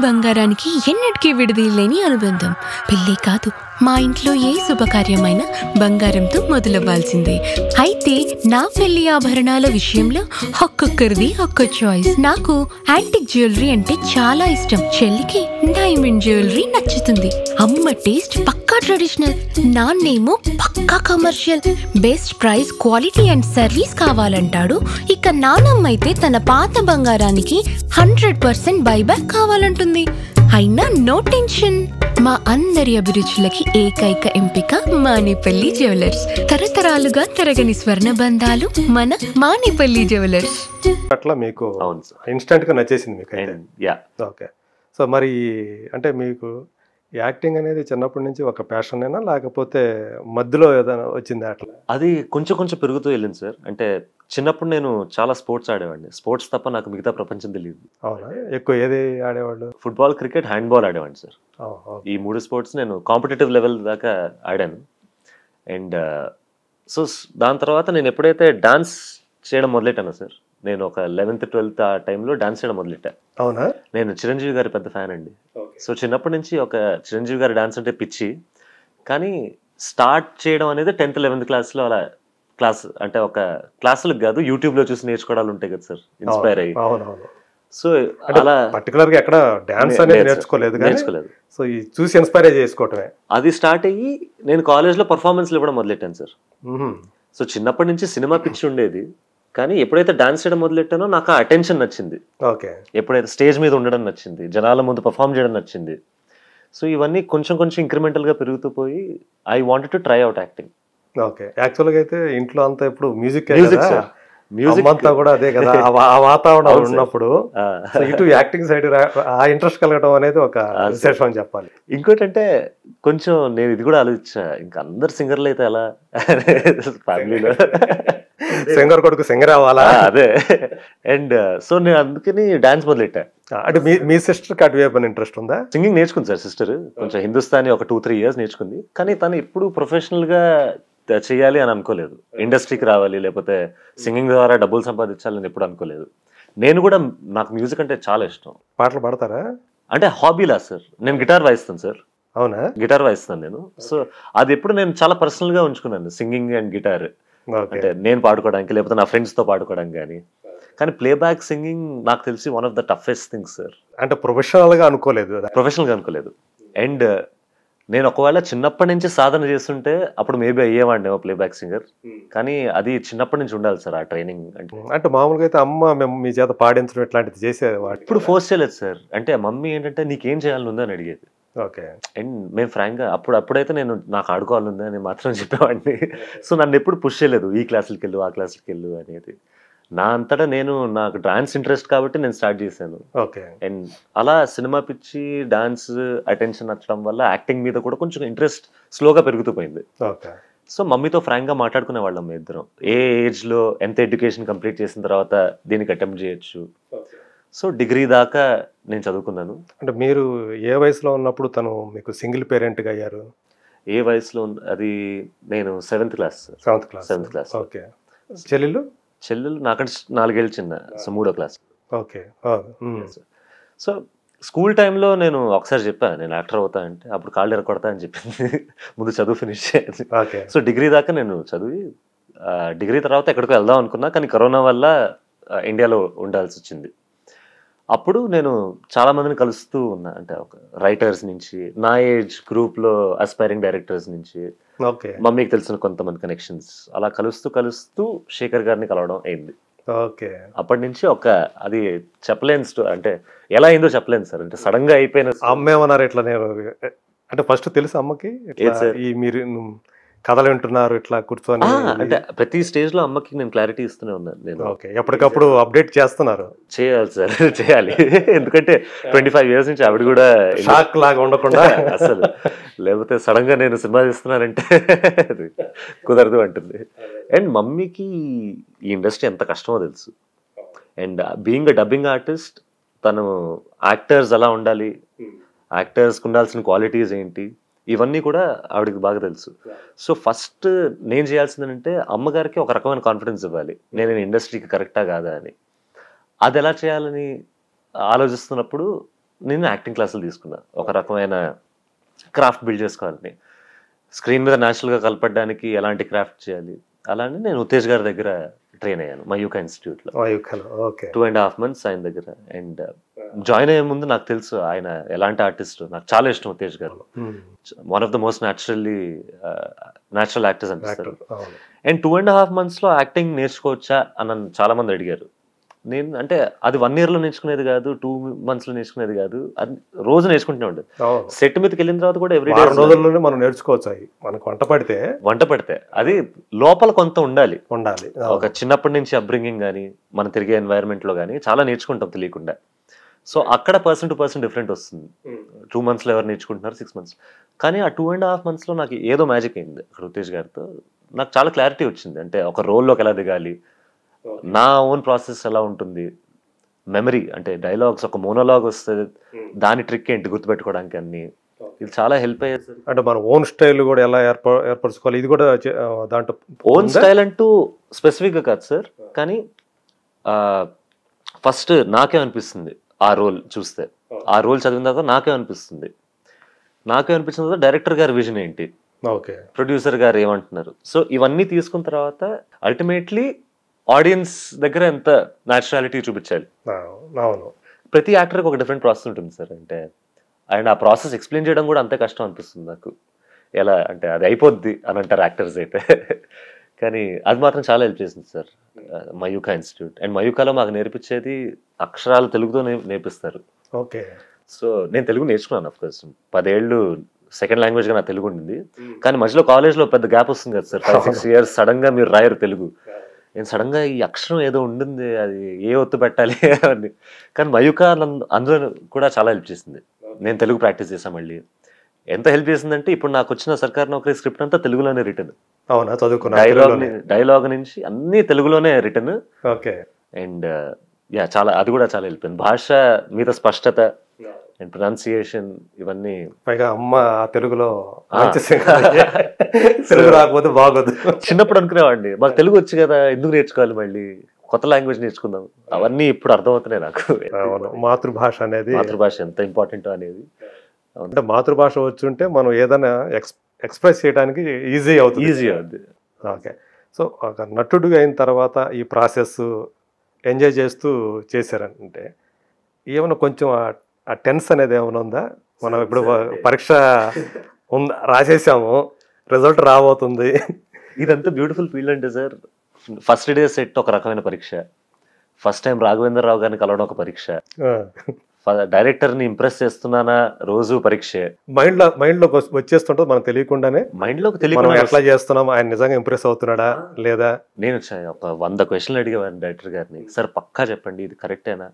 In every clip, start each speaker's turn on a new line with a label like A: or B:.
A: బంగారానికి ఎన్నటికీ విడదీయలేని అనుబంధం. పెళ్ళే కాదు, మా ఇంట్లో ఏ శుభకార్యమైనా బంగారంతో మొదలవ్వాల్సిందే. అయితే నా పెళ్లి ఆభరణాల విషయంలో ఒక్కొక్కరిది ఒక్కో చాయిస్. నాకు యాంటిక్ జ్యువెలరీ అంటే చాలా ఇష్టం. చెల్లికి డైమండ్ జ్యువెలరీ నచ్చుతుంది. అమ్మ టేస్ట్ పక్కా ట్రెడిషనల్, నాన్నేమో పక్కా commercial. Best price, quality and service కావాలంటాడు. ఇక నానమ్మ అయితే తన పాత బంగారానికి 100% బైబ్యాక్ కావాలంటుంది. అయినా నో టెన్షన్. మా అందరి అభిరుచులకి ఏకైక ఎంపిక మానేపల్లి జ్యువెలర్స్. తరతరాలుగా తరగని స్వర్ణ బంధాలు మన మానేపల్లి జ్యువెలర్స్.
B: అట్లా మీకు ఇన్స్టెంట్ గా నచ్చేసింది మీకు? ఓకే. సో మరి అంటే మీకు యాక్టింగ్ అనేది చిన్నప్పటి నుంచి ఒక ప్యాషన్ అయినా లేకపోతే మధ్యలో ఏదైనా వచ్చింది అట్లా?
C: అది కొంచెం కొంచెం పెరుగుతూ వెళ్ళింది సార్. అంటే చిన్నప్పుడు నేను చాలా స్పోర్ట్స్ ఆడేవాడిని. స్పోర్ట్స్ తప్ప నాకు మిగతా ప్రపంచం తెలియదు.
B: అవునా? ఎక్కువ ఏది ఆడేవాళ్ళు?
C: ఫుట్బాల్, క్రికెట్, హ్యాండ్బాల్ ఆడేవాడిని సార్. ఈ 3 స్పోర్ట్స్ నేను కాంపిటేటివ్ లెవెల్ దాకా ఆడాను. అండ్ సో దాని తర్వాత నేను ఎప్పుడైతే డాన్స్ చేయడం మొదలెట్టాను సార్, నేను ఒక 11th 12th ఆ టైంలో డాన్స్ చేయడం మొదలెట్టా.
B: అవునా?
C: నేను చిరంజీవి గారి పెద్ద ఫ్యాన్ అండి. సో చిన్నప్పటి నుంచి ఒక చిరంజీవి గారి డాన్స్ అంటే పిచ్చి. కానీ స్టార్ట్ చేయడం అనేది 10th 11th క్లాస్లో అలా క్లాస్ అంటే ఒక క్లాసులకు కాదు, యూట్యూబ్లో చూసి నేర్చుకోవడాలు ఉంటాయి కదా సార్, ఇన్స్పైర్ అయ్యి. సో అలా
B: పర్టికులర్ గా ఎక్కడ డాన్స్ అనేది నేర్చుకోలేదు. సో ఈ చూసి ఇన్స్పైర్ చేసుకోవటమే.
C: అది స్టార్ట్ అయ్యి నేను కాలేజ్లో పర్ఫార్మెన్స్లు ఇవ్వడం మొదలెట్టాను సార్. సో చిన్నప్పటి నుంచి సినిమా పిచ్చి ఉండేది. కానీ ఎప్పుడైతే డాన్స్ చేయడం మొదలెట్టానో నాకు ఆ అటెన్షన్ నచ్చింది.
B: ఓకే.
C: ఎప్పుడైతే స్టేజ్ మీద ఉండడం నచ్చింది, జనాల ముందు పర్ఫామ్ చేయడం నచ్చింది. సో ఇవన్నీ కొంచెం కొంచెం ఇంక్రిమెంటల్గా పెరుగుతూ పోయి I wanted to try out acting.
B: Okay. యాక్చువల్గా అయితే ఇంట్లో అంతా ఇప్పుడు మ్యూజిక్
C: అంతా
B: కూడా అదే కదా, ఆ వాతావరణం ఉన్నప్పుడు ఇటు యాక్టింగ్ సైడ్ ఆ ఇంట్రెస్ట్ కలగడం అనేది ఒక విశేషం అని చెప్పాలి.
C: ఇంకోటంటే కొంచెం నేను ఇది కూడా ఆలోచించా, ఇంకా అందరు సింగర్లు అయితే ఎలా ఫ్యామిలీలో
B: సింగర్ కొడుకు సింగర్ అవ్వాలా,
C: అదే. అండ్ సో నేను అందుకని డాన్స్ మొదలెట్టా.
B: అంటే మీ సిస్టర్కి అటువైపు ఇంట్రెస్ట్ ఉందా?
C: సింగింగ్ నేర్చుకుంది సార్ సిస్టర్. కొంచెం హిందుస్థానీ ఒక 2-3 years నేర్చుకుంది. కానీ తను ఎప్పుడు ప్రొఫెషనల్గా చేయాలి అని అనుకోలేదు. ఇండస్ట్రీకి రావాలి లేకపోతే సింగింగ్ ద్వారా డబ్బులు సంపాదించాలని ఎప్పుడు అనుకోలేదు. నేను కూడా నాకు మ్యూజిక్ అంటే చాలా ఇష్టం.
B: పాటలు పాడతారా?
C: అంటే హాబీలా సార్. నేను గిటార్ వాయిస్తాను సార్.
B: అవునా?
C: గిటార్ వాయిస్తాను నేను. సో అది ఎప్పుడు నేను చాలా పర్సనల్గా ఉంచుకున్నాను, సింగింగ్ అండ్ గిటార్. అంటే నేను పాడుకోవడానికి లేకపోతే నా ఫ్రెండ్స్తో పాడుకోవడానికి కానీ ప్లేబ్యాక్ సింగింగ్ నాకు తెలిసి one of the toughest things sir.
B: అంటే ప్రొఫెషనల్గా అనుకోలేదు.
C: అండ్ నేను ఒకవేళ చిన్నప్పటి నుంచి సాధన చేస్తుంటే అప్పుడు మేబీ అయ్యేవాడిని ప్లేబ్యాక్ సింగర్. కానీ అది చిన్నప్పటి నుంచి ఉండాలి సార్ ఆ ట్రైనింగ్.
B: అంటే మామూలుగా అయితే అమ్మ మేము మీ చేత పాడించడం ఇట్లాంటిది చేసేవాడు.
C: ఇప్పుడు ఫోర్స్ చేయలేదు సార్. అంటే మమ్మీ ఏంటంటే నీకేం చేయాలని ఉందని అడిగేది.
B: ఓకే.
C: అండ్ మేము ఫ్రాంక్గా అప్పుడైతే నేను నాకు ఆడుకోవాలని అని మాత్రం చెప్పేవాడిని. సో నన్ను ఎప్పుడు పుష్ చేయలేదు, ఈ క్లాసులకి వెళ్ళు ఆ క్లాసులకి వెళ్ళు అనేది. నా అంతటా నాకు డాన్స్ ఇంట్రెస్ట్ కాబట్టి నేను స్టార్ట్ చేశాను.
B: ఓకే.
C: అండ్ అలా సినిమా పిచ్చి, డాన్స్ అటెన్షన్ నచ్చడం వల్ల యాక్టింగ్ మీద కూడా కొంచెం ఇంట్రెస్ట్ స్లోగా పెరుగుతూ పోయింది.
B: ఓకే.
C: సో మమ్మీతో ఫ్రాంక్గా మాట్లాడుకునే వాళ్ళం మీ ఇద్దరం, ఏ ఏజ్లో ఎంత ఎడ్యుకేషన్ కంప్లీట్ చేసిన తర్వాత దీనికి అటెంప్ట్ చేయొచ్చు. సో డిగ్రీ దాకా నేను చదువుకున్నాను.
B: అంటే మీరు ఏ వయసులో ఉన్నప్పుడు తను మీకు సింగిల్ పేరెంట్గా అయ్యారు?
C: ఏ వయసులో? అది నేను 7th క్లాస్.
B: ఓకే. చెల్లెలు
C: నాకంటే 4 ఏళ్ళు చిన్న. సో 3వ క్లాస్.
B: ఓకే.
C: సో స్కూల్ టైంలో నేను ఒకసారి చెప్పా నేను యాక్టర్ అవుతా అంటే, అప్పుడు కాళ్ళు ఎరగొడతా అని చెప్పింది. ముందు చదువు ఫినిష్ చేయాలి. సో డిగ్రీ దాకా నేను చదివి డిగ్రీ తర్వాత ఎక్కడికో వెళ్దాం అనుకున్నా, కానీ కరోనా వల్ల ఇండియాలో ఉండాల్సి వచ్చింది. అప్పుడు నేను చాలా మందిని కలుస్తూ ఉన్నా, అంటే ఒక రైటర్స్ నుంచి, నా ఏజ్ గ్రూప్లో అస్పైరింగ్ డైరెక్టర్స్ నుంచి, మమ్మీకి తెలిసిన కొంతమంది కనెక్షన్స్, అలా కలుస్తూ శేఖర్ గారిని కలవడం అయింది.
B: ఓకే.
C: అప్పటి నుంచి అది చెప్పలేను, అంటే ఎలా అయిందో చెప్పలేను సార్. అంటే సడన్ గా అయిపోయిన.
B: అమ్మ ఏమన్నారు ఇట్లా? నేను అంటే ఫస్ట్ తెలుసు అమ్మకి మీరు కథలు వింటున్నారు ఇట్లా కూర్చొని?
C: అంటే ప్రతి స్టేజ్ లో అమ్మకి నేను క్లారిటీ ఇస్తూనే ఉన్నాను. నేను
B: ఎప్పటికప్పుడు అప్డేట్ చేస్తున్నారు?
C: చేయాలి సార్, చేయాలి. ఎందుకంటే 25 years నుంచి ఆవిడ కూడా
B: షాక్ లాగా ఉండకుండా
C: అసలు, లేకపోతే సడన్ గా నేను సినిమా చేస్తున్నానంటే కుదరదు అంటుంది. అండ్ మమ్మీకి ఈ ఇండస్ట్రీ ఎంత కష్టమో తెలుసు. And being a dubbing artist, తను యాక్టర్స్ ఎలా ఉండాలి, యాక్టర్స్కి ఉండాల్సిన క్వాలిటీస్ ఏంటి, ఇవన్నీ కూడా ఆవిడకి బాగా తెలుసు. సో ఫస్ట్ నేను చేయాల్సిందంటే అమ్మగారికి ఒక రకమైన కాన్ఫిడెన్స్ ఇవ్వాలి, నేను ఇండస్ట్రీకి కరెక్టా కాదా అని. అది ఎలా చేయాలని ఆలోచిస్తున్నప్పుడు నేను యాక్టింగ్ క్లాసులు తీసుకున్నా. ఒక రకమైన క్రాఫ్ట్ బిల్డ్ చేసుకోవాలని, స్క్రీన్ మీద న్యాచురల్గా కలపడానికి ఎలాంటి క్రాఫ్ట్ చేయాలి అలానే నేను ఉత్తేజ్ గారి దగ్గర ట్రైన్ అయ్యాను మయూకా ఇన్స్టిట్యూట్లో. 2.5 months ఆయన దగ్గర. అండ్ జాయిన్ అయ్యే ముందు నాకు తెలుసు ఆయన ఎలాంటి ఆర్టిస్ట్. నాకు చాలా ఇష్టం ఉత్తేజ్ గారు. One of the most natural actors అనిపిస్తారు. అండ్ 2.5 months యాక్టింగ్ నేర్చుకోవచ్చా అని చాలా మంది అడిగారు. నేను అంటే అది 1 year నేర్చుకునేది కాదు, 2 months నేర్చుకునేది కాదు, అది రోజు నేర్చుకుంటూనే ఉండదు. సెట్ మీదకి వెళ్ళిన తర్వాత కూడా ఎవ్రీ డే
B: రోజుల్లోనే మనం నేర్చుకోవచ్చు. మనకు వంట పడితే అది లోపల కొంత ఉండాలి. ఒక చిన్నప్పటి నుంచి అప్బ్రింగింగ్ కానీ మన తిరిగే ఎన్వైరన్మెంట్ లో కానీ చాలా నేర్చుకుంటాం తెలియకుండా. సో అక్కడ పర్సన్ టు పర్సన్ డిఫరెంట్ వస్తుంది. 2 months ఎవరు నేర్చుకుంటున్నారు, 6 months. కానీ ఆ 2.5 months నాకు ఏదో మ్యాజిక్ అయింది అక్కడ ఉత్తేజ్ గారితో. నాకు చాలా క్లారిటీ వచ్చింది. అంటే ఒక రోల్లోకి ఎలా దిగాలి, నా ఓన్ ప్రాసెస్ ఎలా ఉంటుంది, మెమరీ అంటే డైలాగ్స్ ఒక మోనోలాగ్ వస్తే దాని ట్రిక్ ఏంటి గుర్తుపెట్టుకోవడానికి అన్ని ఇది చాలా హెల్ప్ అయ్యేది. అంటే మన ఓన్ స్టైల్ కూడా ఎలా ఏర్పరచుకోవాలి, ఇది కూడా దాంట్లో
C: ఓన్ స్టైల్ అంటూ స్పెసిఫిక్గా కాదు సార్. కానీ ఫస్ట్ నాకే అనిపిస్తుంది ఆ రోల్ చూస్తే, ఆ రోల్ చదివిన తర్వాత నాకే అనిపిస్తుంది తర్వాత డైరెక్టర్ గారి విజన్ ఏంటి, ప్రొడ్యూసర్ గారు ఏమంటున్నారు. సో ఇవన్నీ తీసుకున్న తర్వాత అల్టిమేట్లీ ఆడియన్స్ దగ్గర ఎంత న్యాచురాలిటీ చూపించాలి. ప్రతి యాక్టర్కి ఒక డిఫరెంట్ ప్రాసెస్ ఉంటుంది సార్. అంటే అండ్ ఆ ప్రాసెస్ ఎక్స్ప్లెయిన్ చేయడం కూడా అంతే కష్టం అనిపిస్తుంది నాకు. ఎలా అంటే అది అయిపోద్ది అని అంటారు యాక్టర్స్ అయితే, కానీ అది మాత్రం చాలా హెల్ప్ చేసింది సార్ మయూకా ఇన్స్టిట్యూట్. అండ్ మయూకాలో మాకు నేర్పించేది అక్షరాలు తెలుగుతో నేర్పిస్తారు.
B: ఓకే.
C: సో నేను తెలుగు నేర్చుకున్నాను. అఫ్కోర్స్ 10 ఏళ్ళు సెకండ్ లాంగ్వేజ్గా నా తెలుగు ఉండింది. కానీ మధ్యలో కాలేజ్లో పెద్ద గ్యాప్ వస్తుంది కదా సార్, 5-6 years సడన్ గా మీరు రాయరు తెలుగు. నేను సడన్ గా ఈ అక్షరం ఏదో ఉండింది, అది ఏ ఒత్తు పెట్టాలి అని. కానీ మయూకా అందులో కూడా చాలా హెల్ప్ చేసింది. నేను తెలుగు ప్రాక్టీస్ చేశాను మళ్ళీ. ఎంత హెల్ప్ చేసిందంటే ఇప్పుడు నాకు వచ్చిన సర్కార్ నౌకరీ స్క్రిప్ట్ అంతా తెలుగులోనే రిటర్న్.
B: అవునా, చదువుకున్నా.
C: డైలాగ్ నుంచి అన్ని తెలుగులోనే రిటర్న్.
B: ఓకే.
C: అండ్ చాలా అది కూడా చాలా హెల్ప్ అయింది. భాష మీద స్పష్టత అండ్ ప్రొనౌన్సియేషన్ ఇవన్నీ.
B: పైగా అమ్మ తెలుగులో తెలుగు రాకపోతే బాగోదు.
C: చిన్నప్పుడు అనుకునేవాడిని మాకు తెలుగు వచ్చు కదా, ఎందుకు నేర్చుకోవాలి మళ్ళీ కొత్త లాంగ్వేజ్ నేర్చుకుందాం. అవన్నీ ఇప్పుడు అర్థమవుతున్నాయి నాకు.
B: మాతృభాష
C: ఎంత ఇంపార్టెంట్ అనేది.
B: అంటే మాతృభాష వచ్చుంటే మనం ఏదైనా ఎక్స్ప్రెస్ చేయడానికి ఈజీ అవుతుంది. ఓకే. సో ఒక నటుడిగా అయిన తర్వాత ఈ ప్రాసెస్ ఎంజాయ్ చేస్తూ చేశారంటే ఏమైనా కొంచెం ఆ టెన్స్ అనేది ఏమైనా ఉందా? మనం ఇప్పుడు పరీక్ష రాసేసాము, రిజల్ట్ రాబోతుంది.
C: ఇదంతా బ్యూటిఫుల్ ఫీల్ అంటే సార్, ఫస్ట్ డే సెట్ ఒక రకమైన పరీక్ష, ఫస్ట్ టైం రాఘవేంద్రరావు గారిని కలవడం ఒక పరీక్ష, డైరెక్టర్ ని ఇంప్రెస్ చేస్తున్నానా రోజు పరీక్ష.
B: మైండ్ లో వచ్చేస్తుంటుంది మనకు తెలియకుండానే.
C: మైండ్ లోకి తెలియకుండా
B: ఎట్లా చేస్తున్నాం, ఆయన నిజంగా ఇంప్రెస్ అవుతున్నాడా లేదా.
C: నేను ఒక 100 questions అడిగేవాడిని డైరెక్టర్ గారిని. సార్ పక్కా చెప్పండి ఇది కరెక్టేనా,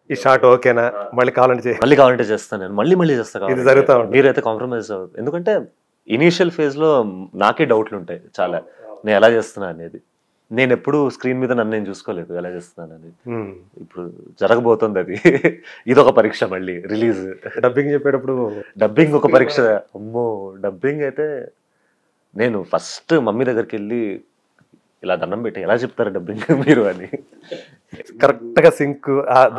B: ఈ షాట్ ఓకేనా, మళ్ళీ కావాలంటే
C: చేస్తాను నేను, మళ్ళీ చేస్తాను.
B: ఇది జరుగుతా ఉంటుంది.
C: మీరైతే కాంప్రమైజ్ అవ్వదు. ఎందుకంటే ఇనీషియల్ ఫేజ్ లో నాకే డౌట్లు ఉంటాయి చాలా, నేను ఎలా చేస్తున్నా అనేది. నేను ఎప్పుడు స్క్రీన్ మీద నన్ను నేను చూసుకోలేదు ఎలా చేస్తున్నాను అనేది. ఇప్పుడు జరగబోతుంది అది. ఇది ఒక పరీక్ష. మళ్ళీ రిలీజ్
B: డబ్బింగ్ చెప్పేటప్పుడు
C: డబ్బింగ్ ఒక పరీక్ష. అమ్మో, డబ్బింగ్ అయితే నేను ఫస్ట్ మమ్మీ దగ్గరికి వెళ్ళి ఇలా దండం పెట్టి ఎలా చెప్తారు డబ్బింగ్ మీరు అని.
B: కరెక్ట్ గా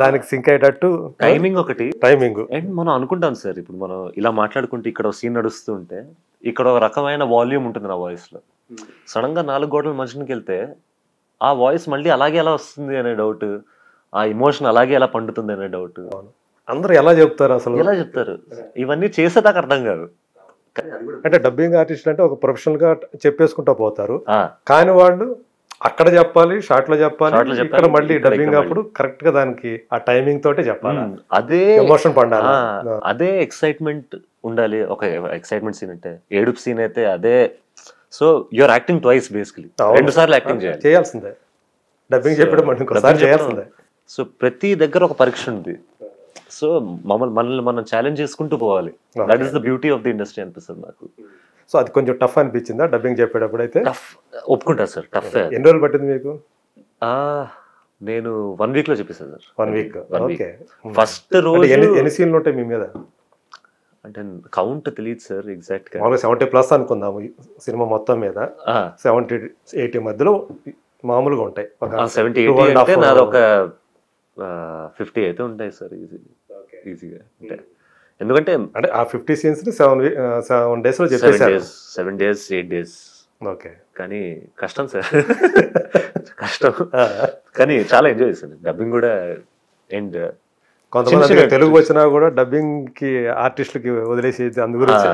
B: దానికి సింక్ అయ్యేటట్టు
C: టైమింగ్
B: అండ్
C: మనం అనుకుంటాం సార్, ఇప్పుడు మనం ఇలా మాట్లాడుకుంటే ఇక్కడ ఒక సీన్ నడుస్తుంటే ఇక్కడ ఒక రకమైన వాల్యూమ్ ఉంటుంది నా వాయిస్ లో. సడన్ గా 4 గోడల మధ్యకి వెళ్తే ఆ వాయిస్ మళ్ళీ అలాగే ఎలా వస్తుంది అనే డౌట్, ఆ ఎమోషన్ అలాగే ఎలా పండుతుంది అనే డౌట్.
B: అందరూ ఎలా చెప్తారు అసలు,
C: ఎలా చెప్తారు ఇవన్నీ చేసేదాకా అర్థం కాదు.
B: అంటే డబ్బింగ్ ఆర్టిస్ట్ అంటే ఒక ప్రొఫెషనల్ గా చెప్పేసుకుంటా పోతారు, కానీ వాళ్ళు అక్కడ చెప్పాలి, షార్ట్ లో చెప్పాలి, ఇక్కడ మళ్ళీ డబ్బింగ్ అప్పుడు కరెక్ట్ గా దానికి ఆ టైమింగ్ తోటే చెప్పాలి.
C: అదే
B: ఎమోషన్ పండాలి,
C: అదే ఎక్సైట్మెంట్ ఉండాలి. ఒక ఎక్సైట్మెంట్ సీన్ అంటే ఏడుపు సీన్ అయితే అదే. So you're acting twice basically, 2 సార్లు యాక్టింగ్
B: చేయాల్సిందే. డబ్బింగ్ చెప్పడం
C: సో ప్రతి దగ్గర ఒక పరీక్ష ఉంది. సో మనల్ని మనం ఛాలెంజ్ చేసుకుంటూ పోవాలి. That is the beauty of the industry అనిపిస్తుంది నాకు.
B: సో అది కొంచెం టఫ్ అనిపించిందా డబ్బింగ్ చెప్పేటప్పుడు? అయితే
C: ఒప్పుకుంటా సార్, టఫ్.
B: ఎన్ని రోజులు పట్టింది మీకు?
C: నేను 1 week లో చెప్పేసాను సార్.
B: 1 week. ఓకే.
C: ఫస్ట్ రోజు
B: ఎన్ని సీన్లు ఉంటాయి మీ మీద?
C: అంటే కౌంట్ తెలియదు సార్ ఎగ్జాక్ట్ గా.
B: 70+ అనుకుందాము సినిమా మొత్తం మీద. 70-80 మధ్యలో మామూలుగా ఉంటాయి.
C: 70-80 అంటే నాది ఒక 50 అయితే ఉంటాయి సార్ ఈజీ. ఈజీగా. అంటే ఎందుకంటే
B: అంటే ఆ 50 scenes 7 days లో చెప్పేశారు.
C: 7 days 8 days.
B: ఓకే.
C: కానీ కష్టం సార్. కష్టం కానీ చాలా ఎంజాయ్ చేశాను డబ్బింగ్ కూడా. అండ్
B: కొంతమంది తెలుగు వచ్చినా కూడా డబ్బింగ్ కి ఆర్టిస్టులకి వదిలేసి అందు గురించి.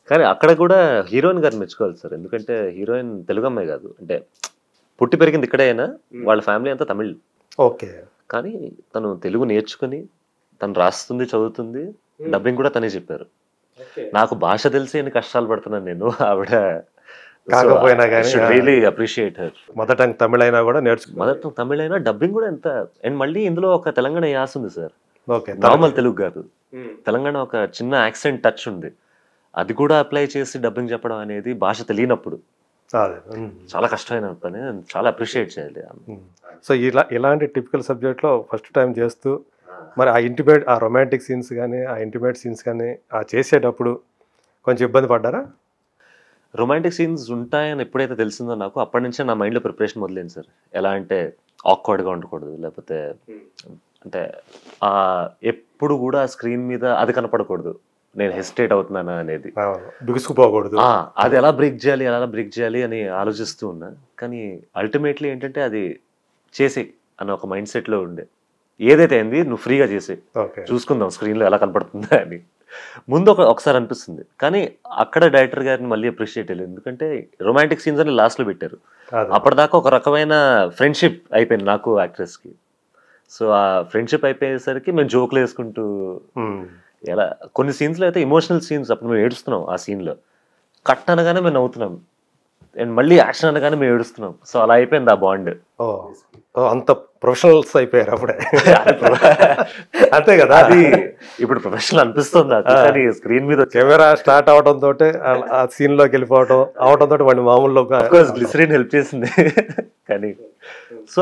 C: కానీ అక్కడ కూడా హీరోయిన్ గారిని మెచ్చుకోవాలి సార్. ఎందుకంటే హీరోయిన్ తెలుగు అమ్మాయి కాదు, అంటే పుట్టి పెరిగింది ఇక్కడే అయినా వాళ్ళ ఫ్యామిలీ అంతా తమిళ్.
B: ఓకే.
C: కానీ తను తెలుగు నేర్చుకుని తను రాస్తుంది చదువుతుంది, డబ్బింగ్ కూడా తనే చెప్పారు. నాకు భాష తెలిసి ఎన్ని కష్టాలు పడుతున్నాను నేను, ఆవిడ
B: కాకపోయినా కానీ
C: really appreciate her.
B: Mother tongue Tamil అయినా కూడా నేర్చుకో.
C: మదర్ టంగ్ తమిళ అయినా డబ్బింగ్ కూడా ఎంత. అండ్ మళ్ళీ ఇందులో ఒక తెలంగాణ యాస ఉంది సార్.
B: ఓకే.
C: నార్మల్ తెలుగు కాదు, తెలంగాణ ఒక చిన్న యాక్సెంట్ టచ్ ఉంది. అది కూడా అప్లై చేసి డబ్బింగ్ చెప్పడం అనేది భాష తెలియనప్పుడు చాలా కష్టమైన పని. చాలా అప్రిషియేట్ చేయాలి.
B: సో ఇలాంటి టిపికల్ సబ్జెక్ట్లో ఫస్ట్ టైం చేస్తూ మరి ఆ రొమాంటిక్ సీన్స్ కానీ ఆ ఇంటిమేట్ సీన్స్ కానీ ఆ చేసేటప్పుడు కొంచెం ఇబ్బంది పడ్డారా?
C: రొమాంటిక్ సీన్స్ ఉంటాయని ఎప్పుడైతే తెలిసిందో నాకు, అప్పటి నుంచే నా మైండ్లో ప్రిపరేషన్ మొదలైంది సార్. ఎలా అంటే ఆక్వర్డ్గా ఉండకూడదు, లేకపోతే అంటే ఎప్పుడు కూడా స్క్రీన్ మీద అది కనపడకూడదు, నేను హెసిటేట్ అవుతున్నానా అనేది,
B: బిగుసుకుపోకూడదు.
C: అది ఎలా బ్రేక్ చేయాలి అని ఆలోచిస్తూ ఉన్నా. కానీ అల్టిమేట్లీ ఏంటంటే అది చేసే అన్న ఒక మైండ్ సెట్లో ఉండే. ఏదైతే అయింది నువ్వు ఫ్రీగా చేసే, చూసుకుందాం స్క్రీన్లో ఎలా కనపడుతుందా అని ముందు ఒకసారి అనిపిస్తుంది. కానీ అక్కడ డైరెక్టర్ గారిని మళ్ళీ అప్రిషియేట్ అయ్యలేదు. ఎందుకంటే రొమాంటిక్ సీన్స్ అని లాస్ట్లో పెట్టారు. అప్పటిదాకా ఒక రకమైన ఫ్రెండ్షిప్ అయిపోయింది నాకు యాక్ట్రెస్కి. సో ఆ ఫ్రెండ్షిప్ అయిపోయేసరికి మేము జోకులు వేసుకుంటూ ఎలా కొన్ని సీన్స్లో అయితే ఎమోషనల్ సీన్స్, అప్పుడు మేము ఏడుస్తున్నాం ఆ సీన్లో. కట్ అనగానే మేము నవ్వుతున్నాం, అండ్ మళ్ళీ యాక్షన్ అనగానే మేము ఏడుస్తున్నాం. సో అలా అయిపోయింది ఆ బాండ్.
B: అంత ప్రొఫెషనల్స్ అయిపోయారు అప్పుడే. అంతే కదా,
C: అది ఇప్పుడు ప్రొఫెషనల్ అనిపిస్తుంది నాకు. కానీ స్క్రీన్ మీద
B: కెమెరా స్టార్ట్ అవడం తోటే ఆ సీన్ లోకి వెళ్ళిపోవడం అవడం తోటి వాళ్ళు మామూలుగా
C: గ్లిసరిన్ హెల్ప్ చేసింది. కానీ సో